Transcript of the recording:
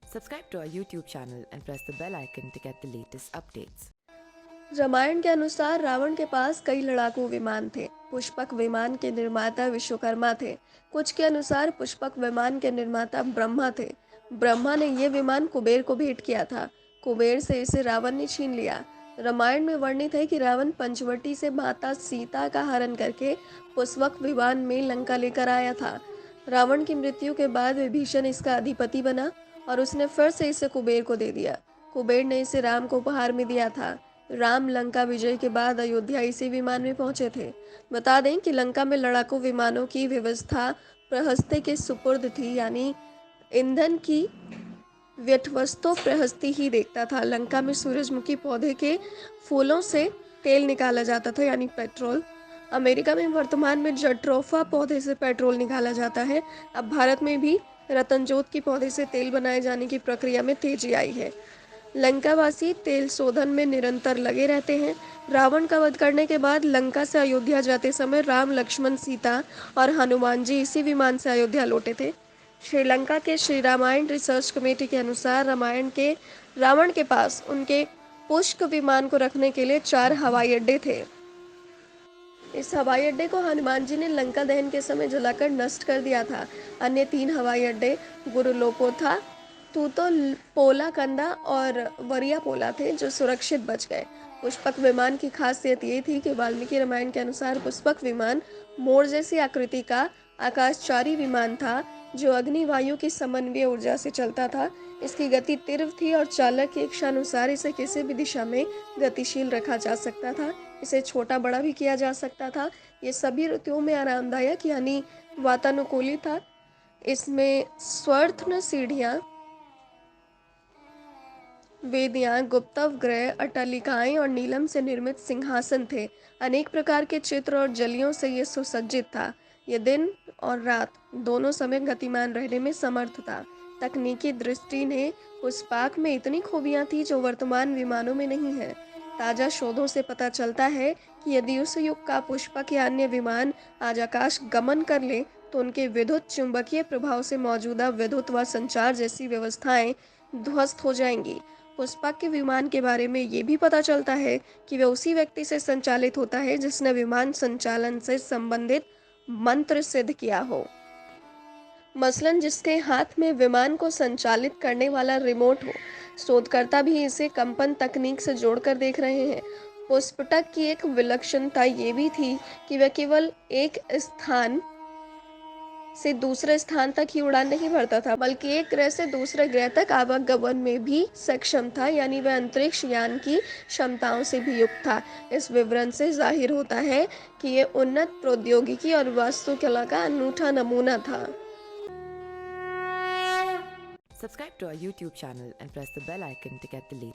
Subscribe to our YouTube channel and press the bell icon to get the latest updates. Ramayan के अनुसार रावण के पास कई लड़ाकू विमान थे। पुष्पक विमान के निर्माता विश्वकर्मा थे। कुछ के अनुसार पुष्पक विमान के निर्माता ब्रह्मा थे। ब्रह्मा ने ये विमान कुबेर को भेंट किया था। कुबेर से इसे रावण ने छीन लिया। रामायण में वर्णित है कि रावण पंचवटी से माता सीता का हरण करके पुष्पक विमान में लंका लेकर आया था। रावण की मृत्यु के बाद विभीषण इसका अधिपति बना और उसने फिर से इसे कुबेर को दे दिया। कुबेर ने इसे राम को उपहार में दिया था। राम लंका विजय के बाद अयोध्या इसी विमान में पहुंचे थे। बता दें कि लंका में लड़ाकू विमानों की व्यवस्था प्रहस्ते के सुपुर्द थी, यानी ईंधन की व्यवस्था प्रहस्ती ही देखता था। लंका में सूरजमुखी पौधे के फूलों से तेल निकाला जाता था, यानी पेट्रोल। अमेरिका में वर्तमान में जट्रोफा पौधे से पेट्रोल निकाला जाता है। अब भारत में भी रतनजोत की पौधे से तेल बनाए जाने की प्रक्रिया में तेजी आई है। लंकावासी तेल शोधन में निरंतर लगे रहते हैं। रावण का वध करने के बाद लंका से अयोध्या जाते समय राम, लक्ष्मण, सीता और हनुमान जी इसी विमान से अयोध्या लौटे थे। श्रीलंका के श्री रामायण रिसर्च कमेटी के अनुसार रावण के पास उनके पुष्प विमान को रखने के लिए 4 हवाई अड्डे थे। इस हवाई अड्डे को हनुमान जी ने लंका दहन के समय जलाकर नष्ट कर दिया था। अन्य 3 हवाई अड्डे गुरुलोकोथा, तूतो पोला कंदा और वरिया पोला थे, जो सुरक्षित बच गए। पुष्पक विमान की खासियत ये थी कि वाल्मीकि रामायण के अनुसार पुष्पक विमान मोर जैसी आकृति का आकाशचारी विमान था, जो अग्नि वायु की समन्वय ऊर्जा से चलता था। इसकी गति तीव्र थी और चालक की इच्छानुसार इसे किसी भी दिशा में गतिशील रखा जा सकता था। इसे छोटा बड़ा भी किया जा सकता था। ये सभी ऋतुओं में आरामदायक यानी वातानुकूलित था। इसमें स्वर्ण सीढ़ियाँ, वेदियाँ, गुप्तगृह, अट्टालिकाएं और नीलम से निर्मित सिंहासन थे। अनेक प्रकार के चित्र और जलियों से ये सुसज्जित था। ये दिन और रात दोनों समय गतिमान रहने में समर्थ था। तकनीकी दृष्टि ने पुष्पक में इतनी खूबियां थी जो वर्तमान विमानों में नहीं है। ताज़ा शोधों से पता चलता है कि यदि उस युग का पुष्पक या अन्य विमान आज आकाश गमन कर ले तो उनके विद्युत चुंबकीय प्रभाव से मौजूदा विद्युत व संचार जैसी व्यवस्थाएं ध्वस्त हो जाएंगी। पुष्पक के विमान के बारे में ये भी पता चलता है कि वह उसी व्यक्ति से संचालित होता है जिसने विमान संचालन से संबंधित मंत्र सिद्ध किया हो। मसलन जिसके हाथ में विमान को संचालित करने वाला रिमोट हो। शोधकर्ता भी इसे कंपन तकनीक से जोड़कर देख रहे हैं। पुष्पक की एक विलक्षणता ये भी थी कि वह केवल एक स्थान से दूसरे स्थान तक ही उड़ान नहीं भरता था, बल्कि एक ग्रह से दूसरे ग्रह तक आवागमन में भी सक्षम था, यानी वह अंतरिक्ष यान की क्षमताओं से भी युक्त था। इस विवरण से जाहिर होता है कि यह उन्नत प्रौद्योगिकी और वास्तुकला का अनूठा नमूना था। Subscribe to our YouTube channel and press the bell icon to get the latest